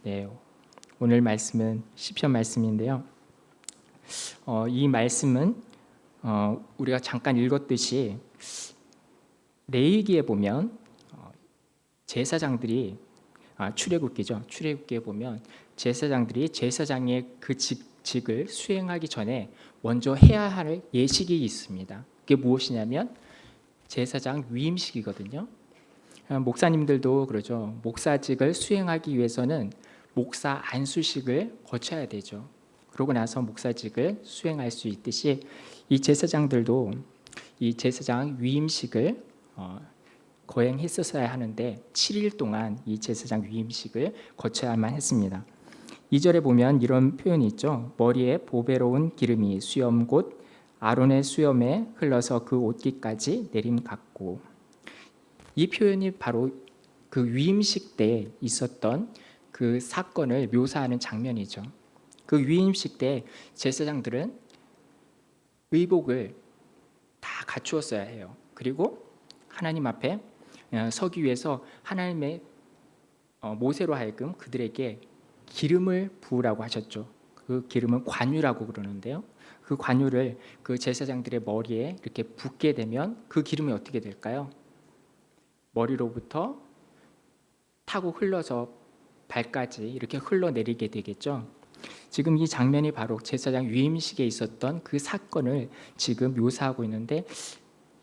네, 오늘 말씀은 시편 말씀인데요. 이 말씀은 우리가 잠깐 읽었듯이 레위기에 보면 제사장들이 출애굽기죠. 출애굽기에 보면 제사장들이 제사장의 그 직을 수행하기 전에 먼저 해야 할 예식이 있습니다. 그게 무엇이냐면 제사장 위임식이거든요. 목사님들도 그러죠. 목사직을 수행하기 위해서는 목사 안수식을 거쳐야 되죠. 그러고 나서 목사직을 수행할 수 있듯이 이 제사장들도 이 제사장 위임식을 거행했었어야 하는데 7일 동안 이 제사장 위임식을 거쳐야만 했습니다. 2절에 보면 이런 표현이 있죠. 머리에 보배로운 기름이 수염 곧 아론의 수염에 흘러서 그 옷깃까지 내림 같고, 이 표현이 바로 그 위임식 때 있었던 그 사건을 묘사하는 장면이죠. 그 위임식 때 제사장들은 의복을 다 갖추었어야 해요. 그리고 하나님 앞에 서기 위해서 하나님의 모세로 하여금 그들에게 기름을 부으라고 하셨죠. 그 기름은 관유라고 그러는데요. 그 관유를 그 제사장들의 머리에 이렇게 붓게 되면 그 기름이 어떻게 될까요? 머리로부터 타고 흘러서 발까지 이렇게 흘러내리게 되겠죠. 지금 이 장면이 바로 제사장 위임식에 있었던 그 사건을 지금 묘사하고 있는데,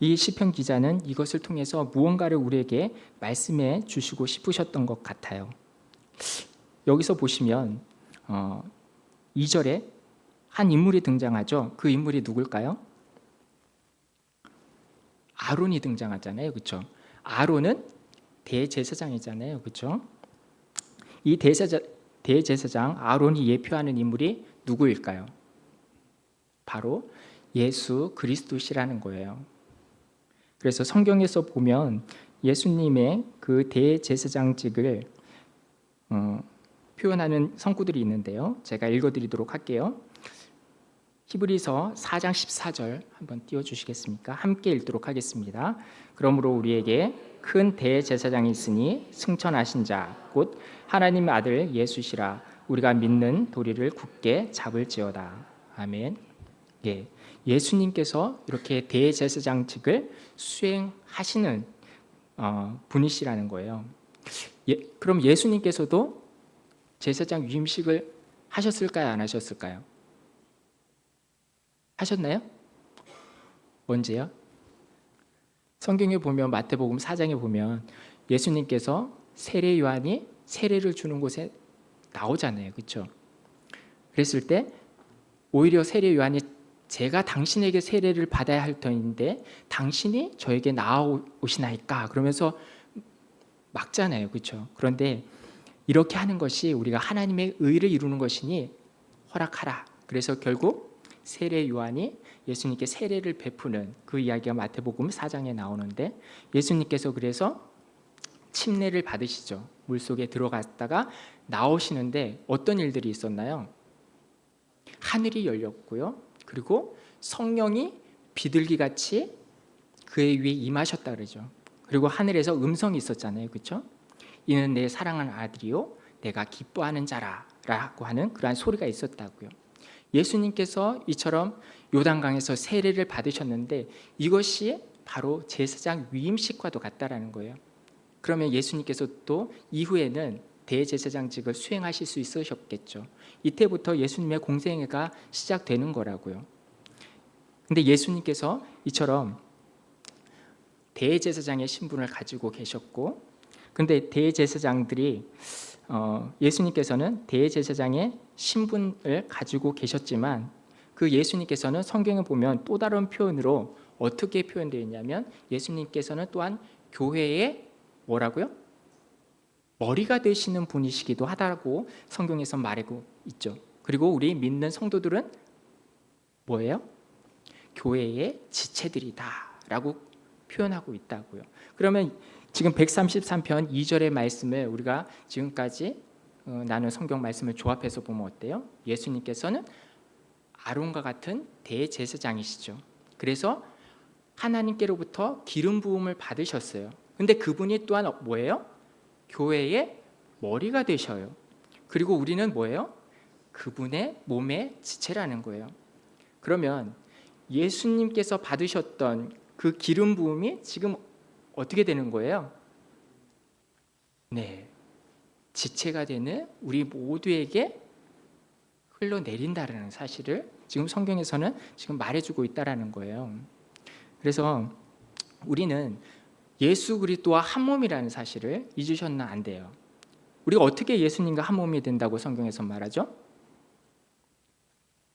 이 시편 기자는 이것을 통해서 무언가를 우리에게 말씀해 주시고 싶으셨던 것 같아요. 여기서 보시면 2절에 한 인물이 등장하죠. 그 인물이 누굴까요? 아론이 등장하잖아요. 그렇죠? 아론은 대제사장이잖아요. 그렇죠? 이 대제사장 아론이 예표하는 인물이 누구일까요? 바로 예수 그리스도시라는 거예요. 그래서 성경에서 보면 예수님의 그 대제사장직을 표현하는 성구들이 있는데요. 제가 읽어드리도록 할게요. 히브리서 4장 14절 한번 띄워주시겠습니까? 함께 읽도록 하겠습니다. 그러므로 우리에게 큰 대제사장이 있으니 승천하신 자 곧 하나님 아들 예수시라. 우리가 믿는 도리를 굳게 잡을지어다. 아멘. 예, 예수님께서 이렇게 대제사장직을 수행하시는 분이시라는 거예요. 그럼 예수님께서도 제사장 위임식을 하셨을까요? 안 하셨을까요? 하셨나요? 언제요? 성경에 보면 마태복음 4장에 보면 예수님께서 세례 요한이 세례를 주는 곳에 나오잖아요. 그렇죠? 그랬을 때 오히려 세례 요한이 제가 당신에게 세례를 받아야 할 터인데 당신이 저에게 나아오시나이까 그러면서 막잖아요. 그렇죠? 그런데 이렇게 하는 것이 우리가 하나님의 의를 이루는 것이니 허락하라. 그래서 결국 세례 요한이 예수님께 세례를 베푸는 그 이야기가 마태복음 4장에 나오는데, 예수님께서 그래서 침례를 받으시죠. 물속에 들어갔다가 나오시는데 어떤 일들이 있었나요? 하늘이 열렸고요. 그리고 성령이 비둘기같이 그의 위에 임하셨다 그러죠. 그리고 하늘에서 음성이 있었잖아요. 그렇죠? 이는 내 사랑하는 아들이요 내가 기뻐하는 자라라고 하는 그러한 소리가 있었다고요. 예수님께서 이처럼 요단강에서 세례를 받으셨는데 이것이 바로 제사장 위임식과도 같다라는 거예요. 그러면 예수님께서 또 이후에는 대제사장직을 수행하실 수 있으셨겠죠. 이때부터 예수님의 공생애가 시작되는 거라고요. 근데 예수님께서 이처럼 대제사장의 신분을 가지고 계셨고, 근데 대제사장들이 예수님께서는 대제사장의 신분을 가지고 계셨지만 그 예수님께서는 성경에 보면 또 다른 표현으로 어떻게 표현되어 있냐면 예수님께서는 또한 교회의 뭐라고요? 머리가 되시는 분이시기도 하다고 성경에서 말하고 있죠. 그리고 우리 믿는 성도들은 뭐예요? 교회의 지체들이다라고 표현하고 있다고요. 그러면 지금 133편 2절의 말씀을 우리가 지금까지 나눈 성경 말씀을 조합해서 보면 어때요? 예수님께서는 아론과 같은 대제사장이시죠. 그래서 하나님께로부터 기름 부음을 받으셨어요. 근데 그분이 또한 뭐예요? 교회의 머리가 되셔요. 그리고 우리는 뭐예요? 그분의 몸의 지체라는 거예요. 그러면 예수님께서 받으셨던 그 기름 부음이 지금 어떻게 되는 거예요? 네, 지체가 되는 우리 모두에게 흘러내린다라는 사실을 지금 성경에서는 지금 말해주고 있다라는 거예요. 그래서 우리는 예수 그리스도와 한 몸이라는 사실을 잊으셔는 안 돼요. 우리가 어떻게 예수님과 한 몸이 된다고 성경에서 말하죠?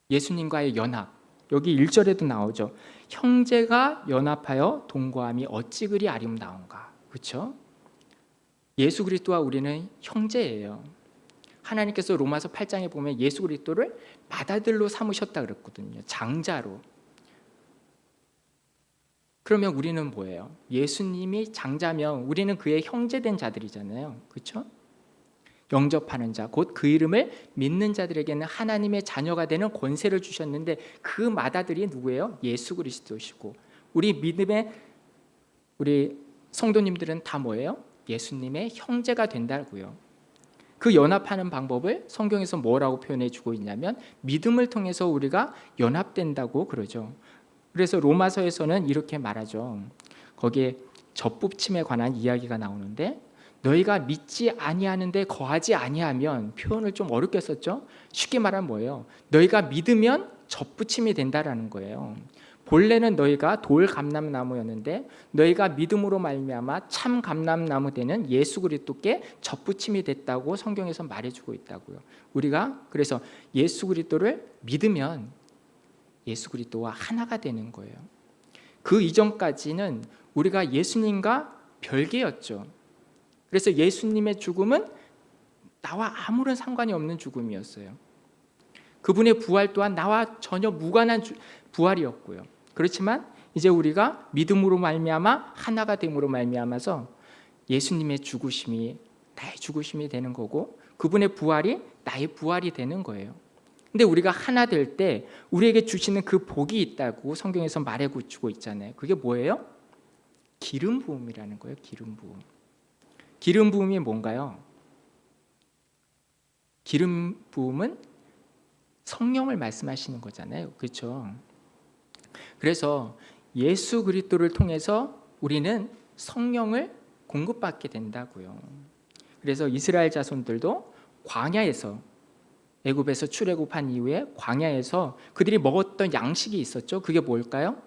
예수님과의 연합. 여기 1절에도 나오죠. 형제가 연합하여 동거함이 어찌 그리 아름다운가. 그렇죠? 예수 그리스도와 우리는 형제예요. 하나님께서 로마서 8장에 보면 예수 그리스도를 맏아들로 삼으셨다 그랬거든요. 장자로. 그러면 우리는 뭐예요? 예수님이 장자면 우리는 그의 형제된 자들이잖아요. 그렇죠? 영접하는 자, 곧 그 이름을 믿는 자들에게는 하나님의 자녀가 되는 권세를 주셨는데 그 맏아들이 누구예요? 예수 그리스도시고 우리 믿음의 우리 성도님들은 다 뭐예요? 예수님의 형제가 된다고요. 그 연합하는 방법을 성경에서 뭐라고 표현해 주고 있냐면 믿음을 통해서 우리가 연합된다고 그러죠. 그래서 로마서에서는 이렇게 말하죠. 거기에 젖붙임에 관한 이야기가 나오는데 너희가 믿지 아니하는데 거하지 아니하면, 표현을 좀 어렵게 썼죠. 쉽게 말하면 뭐예요? 너희가 믿으면 젖붙임이 된다라는 거예요. 본래는 너희가 돌 감람나무였는데 너희가 믿음으로 말미암아 참 감람나무 되는 예수 그리스도께 젖붙임이 됐다고 성경에서 말해주고 있다고요. 우리가 그래서 예수 그리스도를 믿으면 예수 그리스도와 하나가 되는 거예요. 그 이전까지는 우리가 예수님과 별개였죠. 그래서 예수님의 죽음은 나와 아무런 상관이 없는 죽음이었어요. 그분의 부활 또한 나와 전혀 무관한 부활이었고요. 그렇지만 이제 우리가 믿음으로 말미암아 하나가 됨으로 말미암아서 예수님의 죽으심이 나의 죽으심이 되는 거고 그분의 부활이 나의 부활이 되는 거예요. 근데 우리가 하나 될 때 우리에게 주시는 그 복이 있다고 성경에서 말해주고 있잖아요. 그게 뭐예요? 기름 부음이라는 거예요. 기름 부음. 기름 부음이 뭔가요? 기름 부음은 성령을 말씀하시는 거잖아요. 그렇죠? 그래서 예수 그리스도를 통해서 우리는 성령을 공급받게 된다고요. 그래서 이스라엘 자손들도 광야에서 애굽에서 출애굽한 이후에 광야에서 그들이 먹었던 양식이 있었죠. 그게 뭘까요?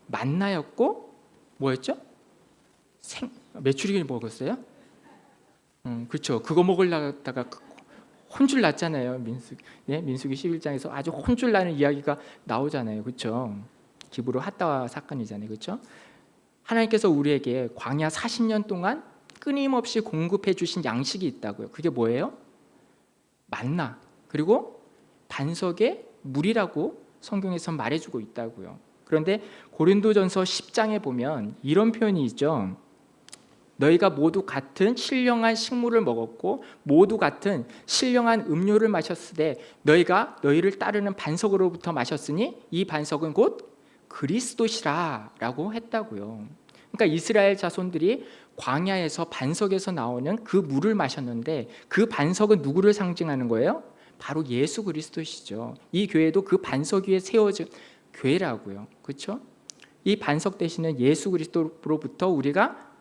만나였고 뭐였죠? 메추리를 먹었어요? 그렇죠. 그거 먹으려다가 혼줄 났잖아요. 민수기 11장에서 아주 혼줄 나는 이야기가 나오잖아요. 그렇죠? 기브로 핫다와 사건이잖아요. 그렇죠? 하나님께서 우리에게 광야 40년 동안 끊임없이 공급해 주신 양식이 있다고요. 그게 뭐예요? 만나. 그리고 반석의 물이라고 성경에서 말해주고 있다고요. 그런데 고린도전서 10장에 보면 이런 표현이 있죠. 너희가 모두 같은 신령한 식물을 먹었고 모두 같은 신령한 음료를 마셨으되 너희가 너희를 따르는 반석으로부터 마셨으니 이 반석은 곧 그리스도시라 라고 했다고요. 그러니까 이스라엘 자손들이 광야에서 반석에서 나오는 그 물을 마셨는데 그 반석은 누구를 상징하는 거예요? 바로 예수 그리스도시죠. 이 교회도 그 반석 위에 세워진 교회라고요. 그렇죠? 이 반석 되시는 예수 그리스도로부터 우리가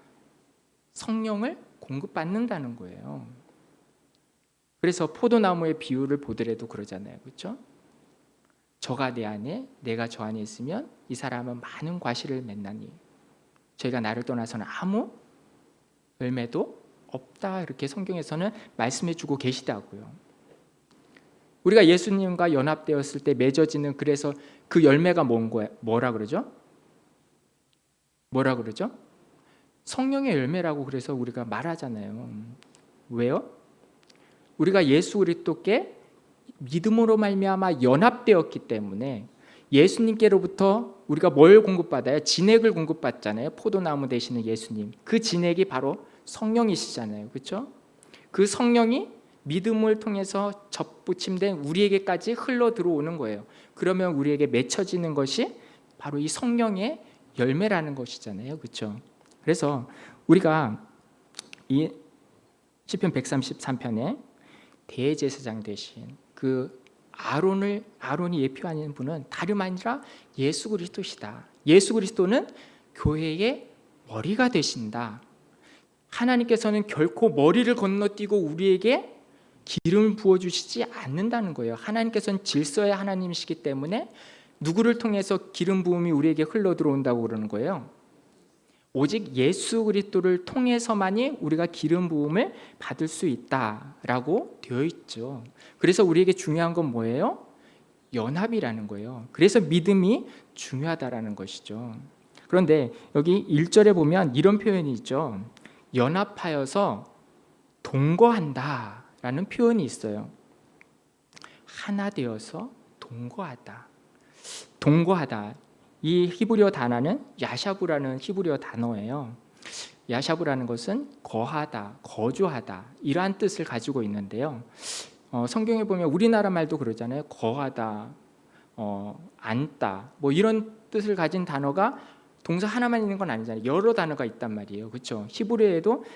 성령을 공급받는다는 거예요. 그래서 포도나무의 비유를 보더라도 그러잖아요. 그렇죠? 저가 내 안에 내가 저 안에 있으면 이 사람은 많은 과실을 맺나니 저희가 나를 떠나서는 아무 열매도 없다. 이렇게 성경에서는 말씀해 주고 계시다고요. 우리가 예수님과 연합되었을 때 맺어지는 그래서 그 열매가 뭐라 그러죠? 뭐라 그러죠? 성령의 열매라고 그래서 우리가 말하잖아요. 왜요? 우리가 예수 그리스도께 믿음으로 말미암아 연합되었기 때문에 예수님께로부터 우리가 뭘 공급받아요? 진액을 공급받잖아요. 포도나무 되시는 예수님. 그 진액이 바로 성령이시잖아요. 그렇죠? 그 성령이 믿음을 통해서 접붙임된 우리에게까지 흘러 들어오는 거예요. 그러면 우리에게 맺혀지는 것이 바로 이 성령의 열매라는 것이잖아요. 그렇죠? 그래서 우리가 이 시편 133편에 대제사장 되신 그 아론이 예표하는 분은 다름 아니라 예수 그리스도시다. 예수 그리스도는 교회의 머리가 되신다. 하나님께서는 결코 머리를 건너뛰고 우리에게 기름을 부어주시지 않는다는 거예요. 하나님께서는 질서의 하나님이시기 때문에 누구를 통해서 기름 부음이 우리에게 흘러 들어온다고 그러는 거예요. 오직 예수 그리스도를 통해서만이 우리가 기름 부음을 받을 수 있다라고 되어 있죠. 그래서 우리에게 중요한 건 뭐예요? 연합이라는 거예요. 그래서 믿음이 중요하다라는 것이죠. 그런데 여기 1절에 보면 이런 표현이 있죠. 연합하여서 동거한다라는 표현이 있어요. 하나 되어서 동거하다. 동거하다. 이 히브리어 단어는 야샤부라는 히브리어 단어예요. 야샤부라는 것은 거하다, 거주하다 이러한 뜻을 가지고 있는데요. 성경에 보면 우리나라 말도 그러잖아요. 거하다, 앉다 뭐 이런 뜻을 가진 단어가 동사 하나만 있는 건 아니잖아요. 여러 단어가 있단 말이에요. 그렇죠? 히브리어에도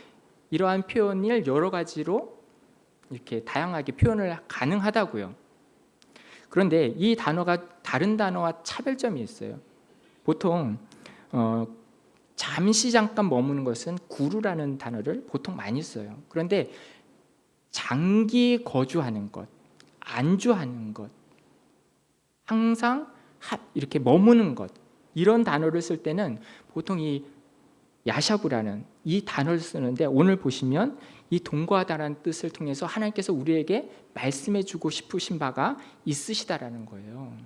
이러한 표현을 여러 가지로 이렇게 다양하게 표현을 가능하다고요. 그런데 이 단어가 다른 단어와 차별점이 있어요. 보통 잠시 잠깐 머무는 것은 구루라는 단어를 보통 많이 써요. 그런데 장기 거주하는 것, 안주하는 것, 항상 이렇게 머무는 것 이런 단어를 쓸 때는 보통 이 야샤브라는 이 단어를 쓰는데 오늘 보시면 이 동거하다라는 뜻을 통해서 하나님께서 우리에게 말씀해 주고 싶으신 바가 있으시다라는 거예요.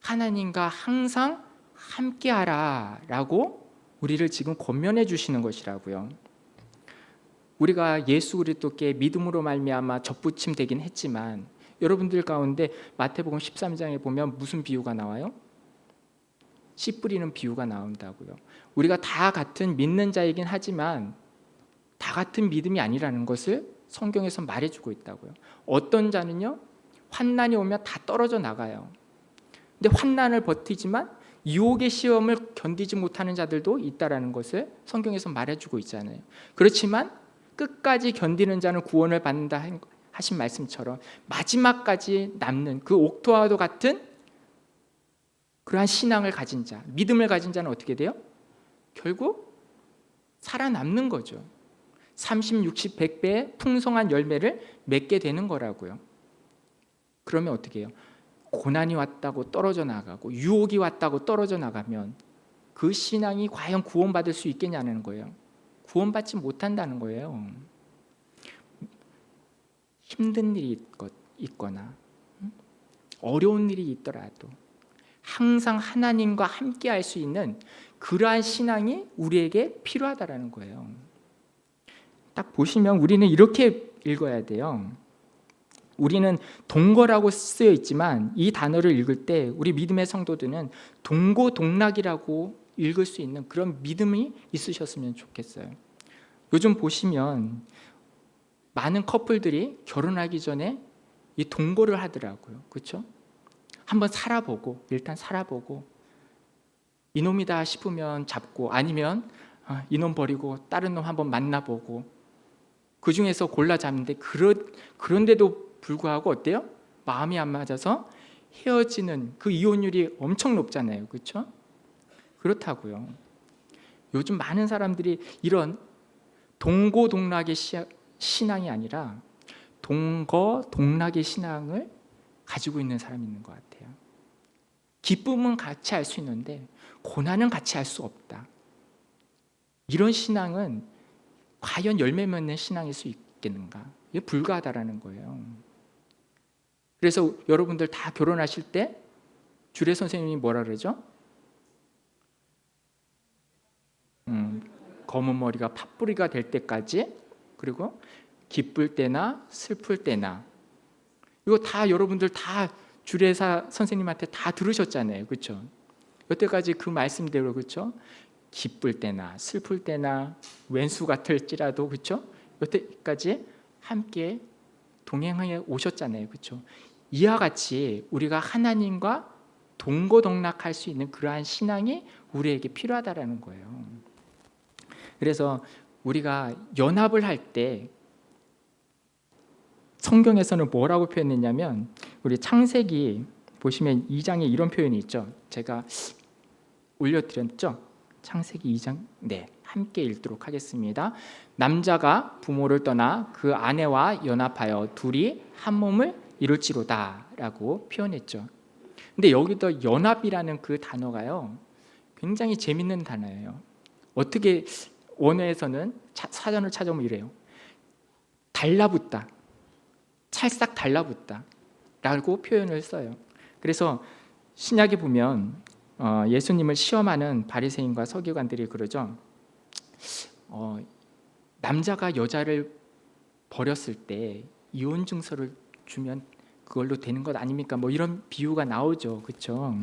하나님과 항상 함께하라라고 우리를 지금 권면해 주시는 것이라고요. 우리가 예수 그리스도께 믿음으로 말미암아 접붙임 되긴 했지만 여러분들 가운데 마태복음 13장에 보면 무슨 비유가 나와요? 씨 뿌리는 비유가 나온다고요. 우리가 다 같은 믿는 자이긴 하지만 다 같은 믿음이 아니라는 것을 성경에서 말해주고 있다고요. 어떤 자는요 환난이 오면 다 떨어져 나가요. 근데 환난을 버티지만 유혹의 시험을 견디지 못하는 자들도 있다라는 것을 성경에서 말해주고 있잖아요. 그렇지만 끝까지 견디는 자는 구원을 받는다 하신 말씀처럼 마지막까지 남는 그 옥토와도 같은 그러한 신앙을 가진 자, 믿음을 가진 자는 어떻게 돼요? 결국 살아남는 거죠. 30, 60, 100배의 풍성한 열매를 맺게 되는 거라고요. 그러면 어떻게 해요? 고난이 왔다고 떨어져 나가고 유혹이 왔다고 떨어져 나가면 그 신앙이 과연 구원받을 수 있겠냐는 거예요. 구원받지 못한다는 거예요. 힘든 일이 있거나 어려운 일이 있더라도 항상 하나님과 함께 할 수 있는 그러한 신앙이 우리에게 필요하다라는 거예요. 딱 보시면 우리는 이렇게 읽어야 돼요. 우리는 동거라고 쓰여 있지만 이 단어를 읽을 때 우리 믿음의 성도들은 동고동락이라고 읽을 수 있는 그런 믿음이 있으셨으면 좋겠어요. 요즘 보시면 많은 커플들이 결혼하기 전에 이 동거를 하더라고요. 그렇죠? 한번 살아보고 일단 살아보고 이놈이다 싶으면 잡고 아니면 이놈 버리고 다른 놈 한번 만나보고 그 중에서 골라 잡는데 그런데도 불구하고 어때요? 마음이 안 맞아서 헤어지는 그 이혼율이 엄청 높잖아요. 그렇죠? 그렇다고요. 요즘 많은 사람들이 이런 동고동락의 신앙이 아니라 동거동락의 신앙을 가지고 있는 사람이 있는 것 같아요. 기쁨은 같이 할 수 있는데 고난은 같이 할 수 없다. 이런 신앙은 과연 열매 맺는 신앙일 수 있겠는가? 이게 불가하다라는 거예요. 그래서 여러분들 다 결혼하실 때 주례 선생님이 뭐라 그러죠? 검은 머리가 팥뿌리가 될 때까지 그리고 기쁠 때나 슬플 때나 이거 다 여러분들 다 주례사 선생님한테 다 들으셨잖아요. 그렇죠? 여태까지 그 말씀대로 그렇죠? 기쁠 때나 슬플 때나 왼수 같을지라도 그렇죠? 여태까지 함께 동행해 오셨잖아요. 그렇죠? 이와 같이 우리가 하나님과 동고동락할 수 있는 그러한 신앙이 우리에게 필요하다라는 거예요. 그래서 우리가 연합을 할 때 성경에서는 뭐라고 표현했냐면 우리 창세기 보시면 2장에 이런 표현이 있죠. 제가 올려드렸죠. 창세기 2장 함께 읽도록 하겠습니다. 남자가 부모를 떠나 그 아내와 연합하여 둘이 한 몸을 이룰지로다 라고 표현했죠. 근데 여기도 연합이라는 그 단어가요, 굉장히 재밌는 단어예요. 어떻게 원어에서는 사전을 찾아보면 이래요. 달라붙다, 찰싹 달라붙다 라고 표현을 써요. 그래서 신약에 보면 예수님을 시험하는 바리새인과 서기관들이 그러죠. 남자가 여자를 버렸을 때 이혼 증서를 주면 그걸로 되는 것 아닙니까? 뭐 이런 비유가 나오죠. 그렇죠?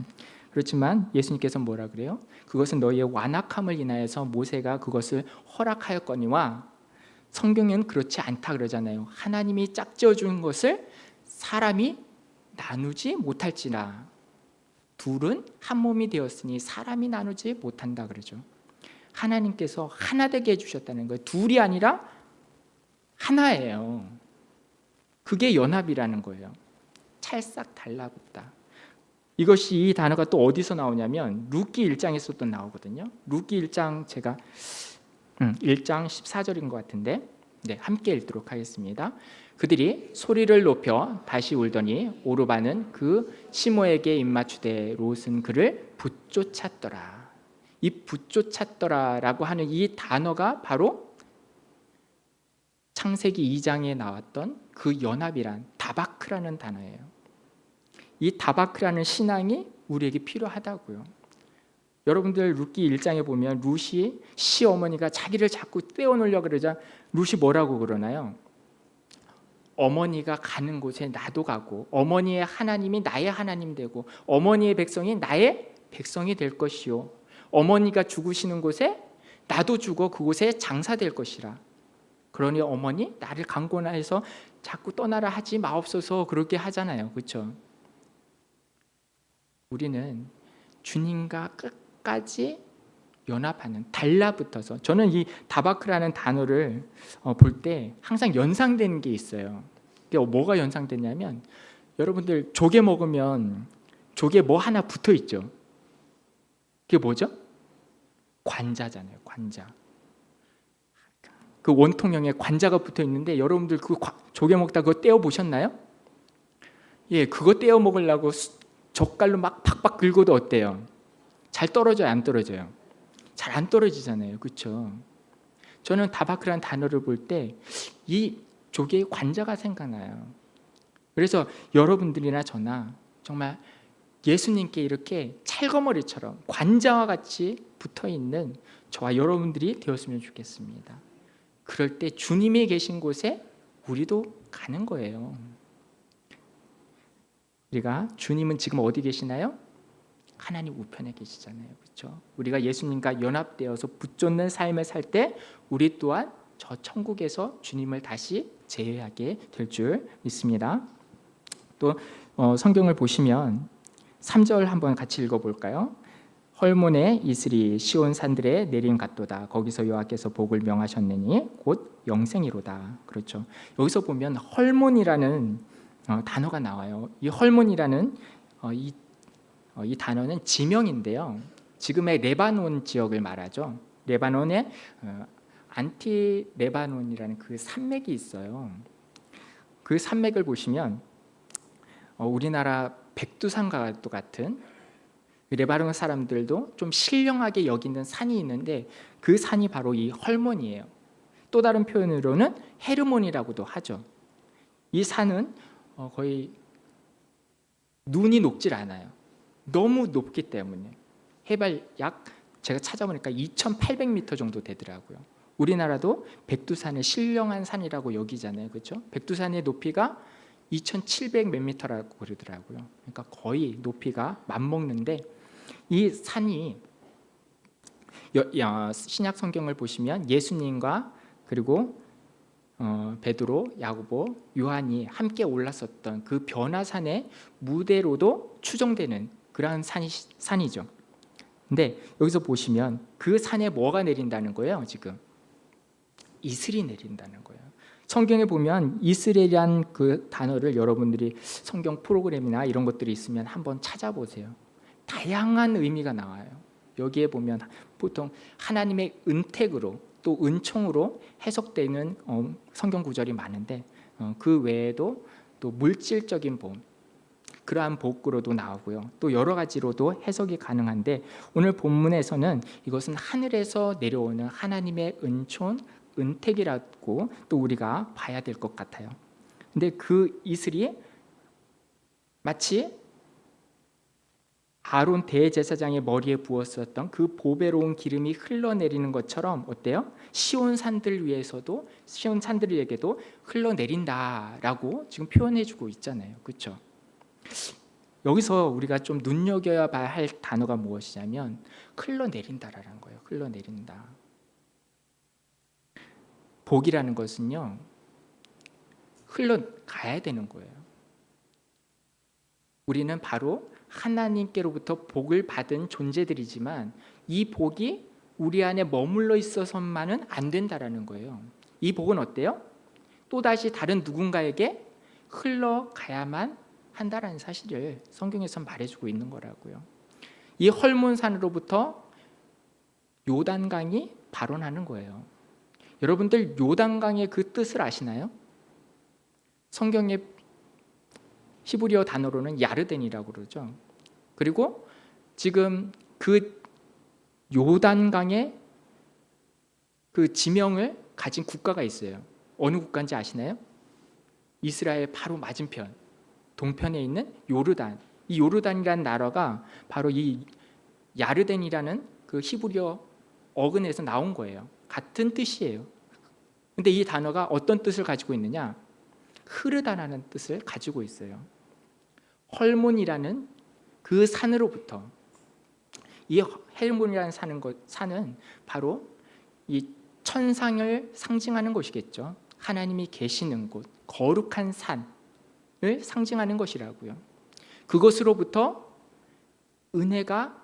그렇지만 예수님께서 뭐라 그래요? 그것은 너희의 완악함을 인하여서 모세가 그것을 허락하였거니와 성경에는 그렇지 않다 그러잖아요. 하나님이 짝지어 준 것을 사람이 나누지 못할지라. 둘은 한 몸이 되었으니 사람이 나누지 못한다 그러죠. 하나님께서 하나 되게 해주셨다는 거예요. 둘이 아니라 하나예요. 그게 연합이라는 거예요. 찰싹 달라붙다. 이것이 이 단어가 또 어디서 나오냐면 룻기 1장에서 또 나오거든요. 룻기 1장 제가 1장 14절인 것 같은데 함께 읽도록 하겠습니다. 그들이 소리를 높여 다시 울더니 오르바는 그 시모에게 입맞추되 롯은 그를 붙쫓았더라. 이 붙쫓았더라라고 하는 이 단어가 바로 창세기 2장에 나왔던 그 연합이란 다바크라는 단어예요. 이 다바크라는 신앙이 우리에게 필요하다고요. 여러분들 룻기 1장에 보면 룻이 시어머니가 자기를 자꾸 떼어놓으려고 그러자 룻이 뭐라고 그러나요? 어머니가 가는 곳에 나도 가고 어머니의 하나님이 나의 하나님 되고 어머니의 백성이 나의 백성이 될 것이요 어머니가 죽으시는 곳에 나도 죽어 그곳에 장사될 것이라. 그러니 어머니 나를 강권하여서 자꾸 떠나라 하지 마옵소서 그렇게 하잖아요. 그렇죠? 우리는 주님과 끝까지 연합하는, 달라붙어서, 저는 이 다바크라는 단어를 볼 때 항상 연상되는 게 있어요. 그게 뭐가 연상되냐면 여러분들 조개 먹으면 조개 뭐 하나 붙어 있죠. 그게 뭐죠? 관자잖아요. 관자. 그 원통형에 관자가 붙어 있는데 여러분들 그 조개 먹다 그거 떼어 보셨나요? 예, 그거 떼어 먹으려고 젓갈로 막 팍팍 긁어도 어때요? 잘 떨어져요, 안 떨어져요? 잘 안 떨어지잖아요. 그렇죠? 저는 다바크라는 단어를 볼 때 이 조개의 관자가 생각나요. 그래서 여러분들이나 저나 정말 예수님께 이렇게 찰거머리처럼 관자와 같이 붙어있는 저와 여러분들이 되었으면 좋겠습니다. 그럴 때 주님이 계신 곳에 우리도 가는 거예요. 우리가 주님은 지금 어디 계시나요? 하나님 우편에 계시잖아요. 그렇죠? 우리가 예수님과 연합되어서 붙잡는 삶을 살 때 우리 또한 저 천국에서 주님을 다시 제외하게 될 줄 믿습니다. 또 성경을 보시면 3절 한번 같이 읽어볼까요? 헐몬의 이슬이 시온 산들에 내림 같도다. 거기서 여호와께서 복을 명하셨느니 곧 영생이로다. 그렇죠. 여기서 보면 헐몬이라는 단어가 나와요. 이 헐몬이라는 이 단어는 지명인데요. 지금의 레바논 지역을 말하죠. 레바논의 안티 레바논이라는 그 산맥이 있어요. 그 산맥을 보시면 우리나라 백두산과 같은 레바논 사람들도 좀 신령하게 여기는 산이 있는데 그 산이 바로 이 헐몬이에요. 또 다른 표현으로는 헤르몬이라고도 하죠. 이 산은 거의 눈이 녹질 않아요. 너무 높기 때문에 해발 약 제가 찾아보니까 2,800m 정도 되더라고요. 우리나라도 백두산을 신령한 산이라고 여기잖아요. 그렇죠? 백두산의 높이가 2,700 몇 미터라고 그러더라고요. 그러니까 거의 높이가 맞먹는데 이 산이 신약 성경을 보시면 예수님과 그리고 베드로, 야고보, 요한이 함께 올랐었던 그 변화산의 무대로도 추정되는 그러한 산이죠. 근데 여기서 보시면 그 산에 뭐가 내린다는 거예요? 지금 이슬이 내린다는 거예요. 성경에 보면 이스라엘이란 그 단어를 여러분들이 성경 프로그램이나 이런 것들이 있으면 한번 찾아보세요. 다양한 의미가 나와요. 여기에 보면 보통 하나님의 은택으로 또 은총으로 해석되는 성경 구절이 많은데 그 외에도 또 물질적인 복, 그러한 복으로도 나오고요. 또 여러 가지로도 해석이 가능한데 오늘 본문에서는 이것은 하늘에서 내려오는 하나님의 은총, 은택이라고 또 우리가 봐야 될 것 같아요. 근데 그 이슬이 마치 아론 대제사장의 머리에 부었었던 그 보배로운 기름이 흘러내리는 것처럼 어때요? 시온 산들 위에서도 시온 산들에게도 흘러내린다라고 지금 표현해주고 있잖아요. 그렇죠? 여기서 우리가 좀 눈여겨야 할 단어가 무엇이냐면 흘러내린다라는 거예요. 흘러내린다. 복이라는 것은요, 흘러가야 되는 거예요. 우리는 바로 하나님께로부터 복을 받은 존재들이지만 이 복이 우리 안에 머물러 있어서만은 안 된다라는 거예요. 이 복은 어때요? 또다시 다른 누군가에게 흘러가야만 한다라는 사실을 성경에서 말해주고 있는 거라고요. 이 헐몬산으로부터 요단강이 발원하는 거예요. 여러분들 요단강의 그 뜻을 아시나요? 성경의 히브리어 단어로는 야르덴이라고 그러죠. 그리고 지금 그 요단강의 그 지명을 가진 국가가 있어요. 어느 국가인지 아시나요? 이스라엘 바로 맞은편 동편에 있는 요르단. 이 요르단이라는 나라가 바로 이 야르덴이라는 그 히브리어 어근에서 나온 거예요. 같은 뜻이에요. 근데 이 단어가 어떤 뜻을 가지고 있느냐? 흐르다라는 뜻을 가지고 있어요. 헐몬이라는 그 산으로부터, 이 헬몬이라는 산은 바로 이 천상을 상징하는 곳이겠죠. 하나님이 계시는 곳, 거룩한 산을 상징하는 것이라고요. 그것으로부터 은혜가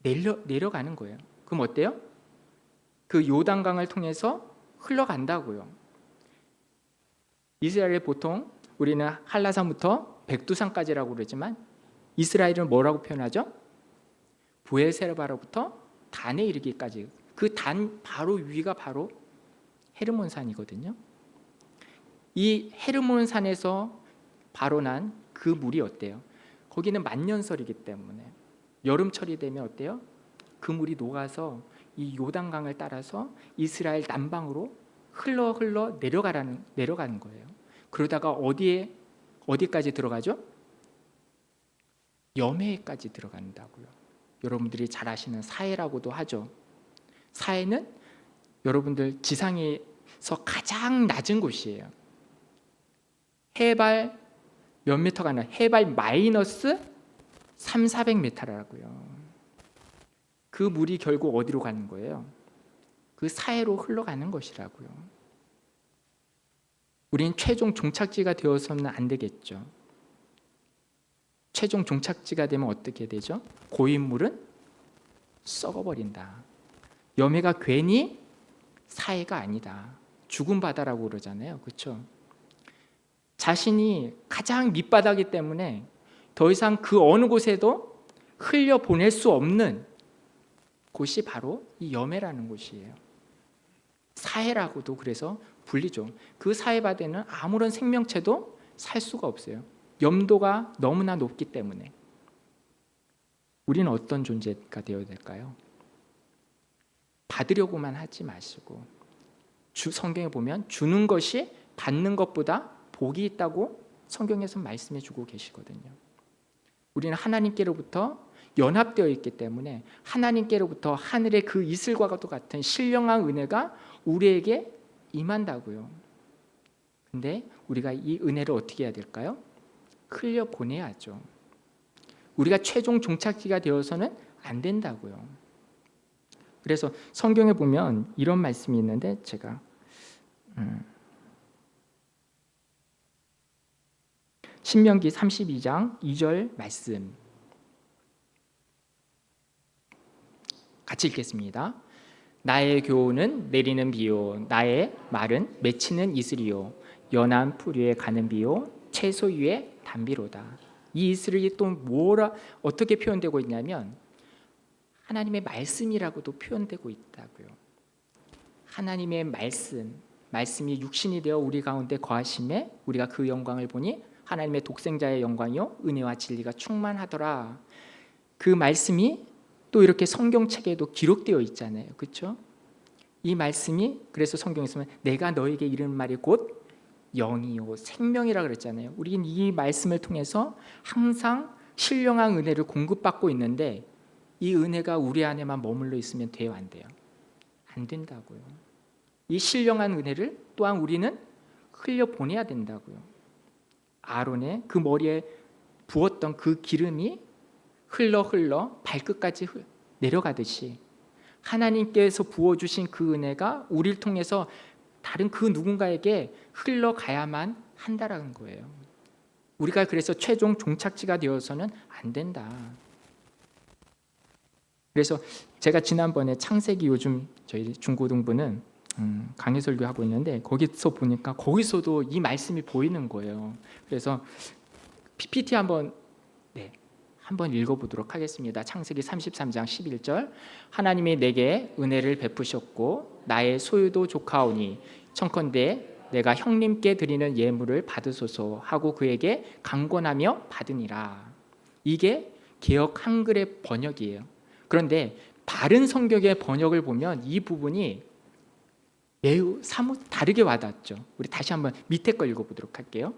내려가는 거예요. 그럼 어때요? 그 요단강을 통해서 흘러간다고요. 이스라엘에 보통 우리는 한라산부터 백두산까지라고 그러지만 이스라엘은 뭐라고 표현하죠? 브엘세바로부터 단에 이르기까지, 그 단 바로 위가 바로 헤르몬산이거든요. 이 헤르몬산에서 발원한 그 물이 어때요? 거기는 만년설이기 때문에 여름철이 되면 어때요? 그 물이 녹아서 이 요단강을 따라서 이스라엘 남방으로 흘러 내려가는 거예요. 그러다가 어디까지 들어가죠? 여매까지 들어간다고요. 여러분들이 잘 아시는 사해라고도 하죠. 사해는 여러분들 지상에서 가장 낮은 곳이에요. 해발 몇 미터가 아니라 해발 마이너스 300~400m라고요. 그 물이 결국 어디로 가는 거예요? 그 사해로 흘러가는 것이라고요. 우린 최종 종착지가 되어서는 안 되겠죠. 최종 종착지가 되면 어떻게 되죠? 고인물은 썩어버린다. 여매가 괜히 사해가 아니다. 죽은 바다라고 그러잖아요. 그렇죠? 자신이 가장 밑바닥이기 때문에 더 이상 그 어느 곳에도 흘려보낼 수 없는 곳이 바로 이 여매라는 곳이에요. 사해라고도 그래서 불리죠. 그 사해바다는 아무런 생명체도 살 수가 없어요. 염도가 너무나 높기 때문에. 우리는 어떤 존재가 되어야 될까요? 받으려고만 하지 마시고, 성경에 보면 주는 것이 받는 것보다 복이 있다고 성경에서 말씀해 주고 계시거든요. 우리는 하나님께로부터 연합되어 있기 때문에 하나님께로부터 하늘의 그 이슬과 같은 신령한 은혜가 우리에게 임한다고요. 근데 우리가 이 은혜를 어떻게 해야 될까요? 흘려보내야죠. 우리가 최종 종착지가 되어서는 안 된다고요. 그래서 성경에 보면 이런 말씀이 있는데 제가 신명기 32장 2절 말씀 같이 읽겠습니다. 나의 교훈은 내리는 비요 나의 말은 맺히는 이슬이요 연한 풀 위에 가는 비요 채소 위에 담비로다. 이 이슬이 또 뭐라 어떻게 표현되고 있냐면 하나님의 말씀이라고도 표현되고 있다고요. 하나님의 말씀이 육신이 되어 우리 가운데 거하심에 우리가 그 영광을 보니 하나님의 독생자의 영광이요 은혜와 진리가 충만하더라. 그 말씀이 또 이렇게 성경책에도 기록되어 있잖아요. 그렇죠? 이 말씀이 그래서 성경에서는 내가 너에게 이르는 말이 곧 영이요 생명이라 그랬잖아요. 우리는 이 말씀을 통해서 항상 신령한 은혜를 공급받고 있는데 이 은혜가 우리 안에만 머물러 있으면 돼요, 안 돼요? 안 된다고요. 이 신령한 은혜를 또한 우리는 흘려보내야 된다고요. 아론의 그 머리에 부었던 그 기름이 흘러 발끝까지 내려가듯이 하나님께서 부어주신 그 은혜가 우리를 통해서 다른 그 누군가에게 흘러가야만 한다라는 거예요. 우리가 그래서 최종 종착지가 되어서는 안 된다. 그래서 제가 지난번에 창세기 요즘 저희 중고등부는 강의 설교하고 있는데 거기서 보니까 거기서도 이 말씀이 보이는 거예요. 그래서 PPT 한번 읽어보도록 하겠습니다. 창세기 33장 11절 하나님이 내게 은혜를 베푸셨고 나의 소유도 조카오니 청컨대 내가 형님께 드리는 예물을 받으소서 하고 그에게 강권하며 받으니라. 이게 개역 한글의 번역이에요. 그런데 바른 성경의 번역을 보면 이 부분이 매우 사뭇 다르게 와닿죠. 우리 다시 한번 밑에 거 읽어보도록 할게요.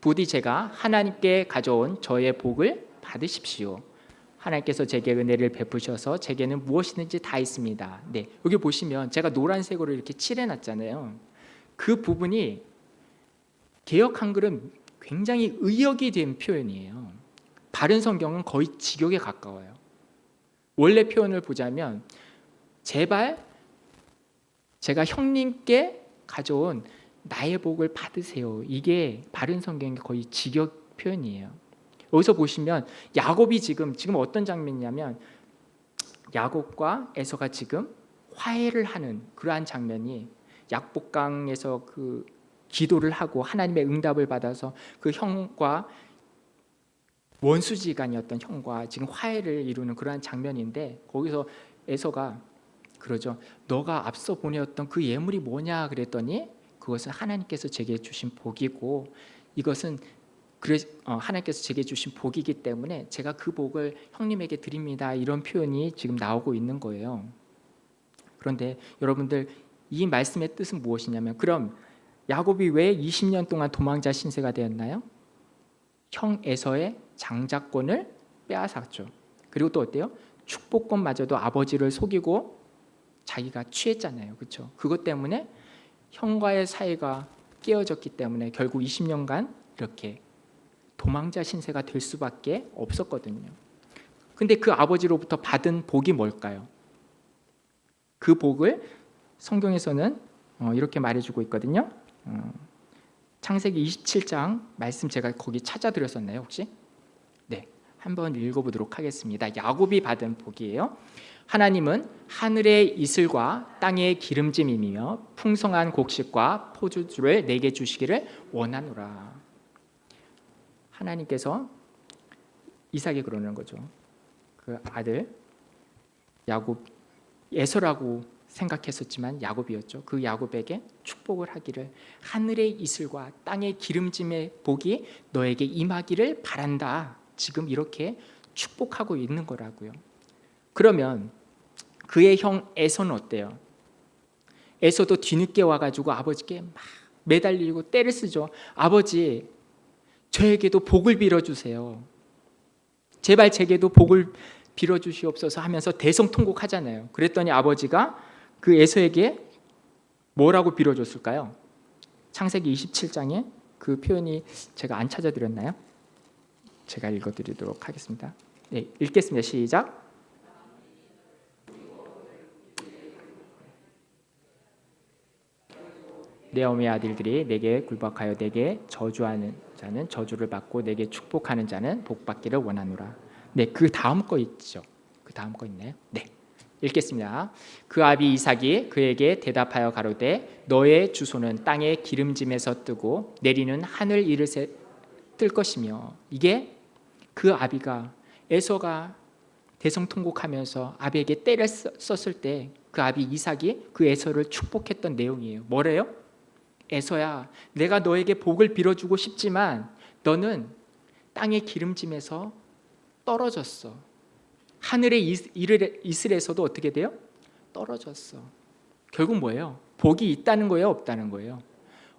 부디 제가 하나님께 가져온 저의 복을 받으십시오. 하나님께서 제게 은혜를 베푸셔서 제게는 무엇이든지 다 있습니다. 네, 여기 보시면 제가 노란색으로 이렇게 칠해놨잖아요. 그 부분이 개역 한글은 굉장히 의역이 된 표현이에요. 바른 성경은 거의 직역에 가까워요. 원래 표현을 보자면 제발 제가 형님께 가져온 나의 복을 받으세요. 이게 바른 성경의 거의 직역 표현이에요. 여기서 보시면 야곱이 지금 어떤 장면이냐면 야곱과 에서가 지금 화해를 하는 그러한 장면이 약복강에서 그 기도를 하고 하나님의 응답을 받아서 그 형과 원수지간이었던 형과 지금 화해를 이루는 그러한 장면인데 거기서 에서가 그러죠. 너가 앞서 보내었던 그 예물이 뭐냐 그랬더니 그것은 하나님께서 제게 주신 복이고 이것은 하나님께서 제게 주신 복이기 때문에 제가 그 복을 형님에게 드립니다. 이런 표현이 지금 나오고 있는 거예요. 그런데 여러분들 이 말씀의 뜻은 무엇이냐면 그럼 야곱이 왜 20년 동안 도망자 신세가 되었나요? 형 에서의 장자권을 빼앗았죠. 그리고 또 어때요? 축복권마저도 아버지를 속이고 자기가 취했잖아요. 그렇죠? 그것 때문에 형과의 사이가 깨어졌기 때문에 결국 20년간 이렇게 도망자 신세가 될 수밖에 없었거든요. 근데 그 아버지로부터 받은 복이 뭘까요? 그 복을 성경에서는 이렇게 말해주고 있거든요. 창세기 27장 말씀 제가 거기 찾아드렸었나요 혹시? 네, 한번 읽어보도록 하겠습니다. 야곱이 받은 복이에요. 하나님은 하늘의 이슬과 땅의 기름짐이며 풍성한 곡식과 포도주를 내게 주시기를 원하노라. 하나님께서 이삭이 그러는 거죠. 그 아들 야곱 에서라고 생각했었지만 야곱이었죠. 그 야곱에게 축복을 하기를 하늘의 이슬과 땅의 기름짐의 복이 너에게 임하기를 바란다. 지금 이렇게 축복하고 있는 거라고요. 그러면 그의 형 에서는 어때요? 에서도 뒤늦게 와가지고 아버지께 막 매달리고 떼를 쓰죠. 아버지, 저에게도 복을 빌어주세요. 제발 제게도 복을 빌어주시옵소서 하면서 대성통곡하잖아요. 그랬더니 아버지가 그 에서에게 뭐라고 빌어줬을까요? 창세기 27장에 그 표현이 제가 안 찾아드렸나요? 제가 읽어드리도록 하겠습니다. 네, 읽겠습니다. 시작. 내 어머니 아들들이 내게 굴복하여 내게 저주하는 자는 저주를 받고 내게 축복하는 자는 복 받기를 원하노라. 네, 그 다음 거 있죠. 그 다음 거 있나요? 네, 읽겠습니다. 그 아비 이삭이 그에게 대답하여 가로되 너의 주소는 땅의 기름짐에서 뜨고 내리는 하늘 이르세 뜰 것이며. 이게 그 아비가 에서가 대성통곡하면서 아비에게 때를 썼을 때 그 아비 이삭이 그 에서를 축복했던 내용이에요. 뭐래요? 에서야, 내가 너에게 복을 빌어주고 싶지만 너는 땅의 기름짐에서 떨어졌어. 하늘의 이슬에서도 어떻게 돼요? 떨어졌어. 결국 뭐예요? 복이 있다는 거예요? 없다는 거예요?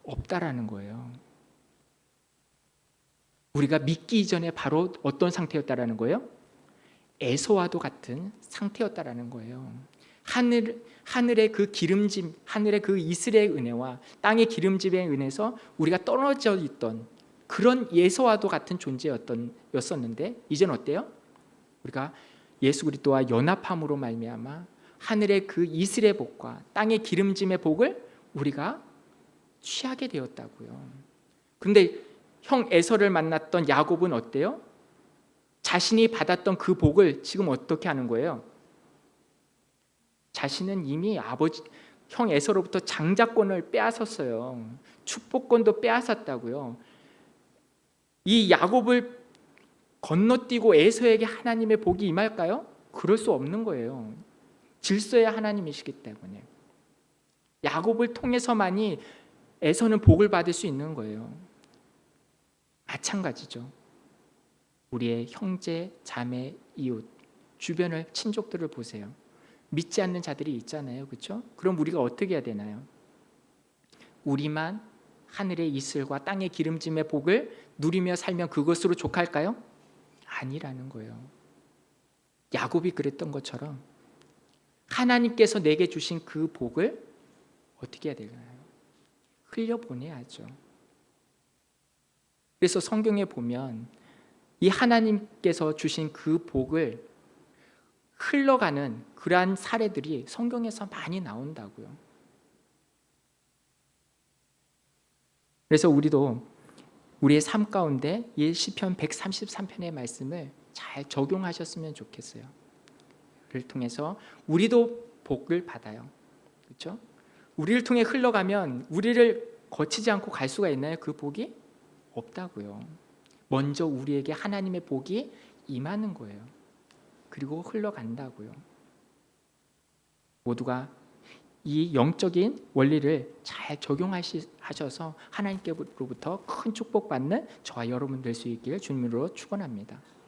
없다라는 거예요. 우리가 믿기 이전에 바로 어떤 상태였다라는 거예요? 에서와도 같은 상태였다라는 거예요. 하늘의 그 기름짐, 하늘의 그 이슬의 은혜와 땅의 기름짐의 은혜에서 우리가 떨어져 있던 그런 에서와도 같은 존재였었는데 이제는 어때요? 우리가 예수 그리스도와 연합함으로 말미암아 하늘의 그 이슬의 복과 땅의 기름짐의 복을 우리가 취하게 되었다고요. 그런데 형 에서를 만났던 야곱은 어때요? 자신이 받았던 그 복을 지금 어떻게 하는 거예요? 자신은 이미 아버지 형 에서로부터 장자권을 빼앗았어요. 축복권도 빼앗았다고요. 이 야곱을 건너뛰고 에서에게 하나님의 복이 임할까요? 그럴 수 없는 거예요. 질서의 하나님이시기 때문에. 야곱을 통해서만이 에서는 복을 받을 수 있는 거예요. 마찬가지죠. 우리의 형제, 자매, 이웃, 주변을 친족들을 보세요. 믿지 않는 자들이 있잖아요. 그렇죠? 그럼 우리가 어떻게 해야 되나요? 우리만 하늘의 이슬과 땅의 기름짐의 복을 누리며 살면 그것으로 족할까요? 아니라는 거예요. 야곱이 그랬던 것처럼 하나님께서 내게 주신 그 복을 어떻게 해야 되나요? 흘려보내야죠. 그래서 성경에 보면 이 하나님께서 주신 그 복을 흘러가는 그러한 사례들이 성경에서 많이 나온다고요. 그래서 우리도 우리의 삶 가운데 이 시편 133편의 말씀을 잘 적용하셨으면 좋겠어요. 그를 통해서 우리도 복을 받아요. 그렇죠? 우리를 통해 흘러가면 우리를 거치지 않고 갈 수가 있나요? 그 복이 없다고요. 먼저 우리에게 하나님의 복이 임하는 거예요. 그리고 흘러간다고요. 모두가 이 영적인 원리를 잘 적용하셔서 하나님께로부터 큰 축복받는 저와 여러분 될 수 있기를 주님으로 축원합니다.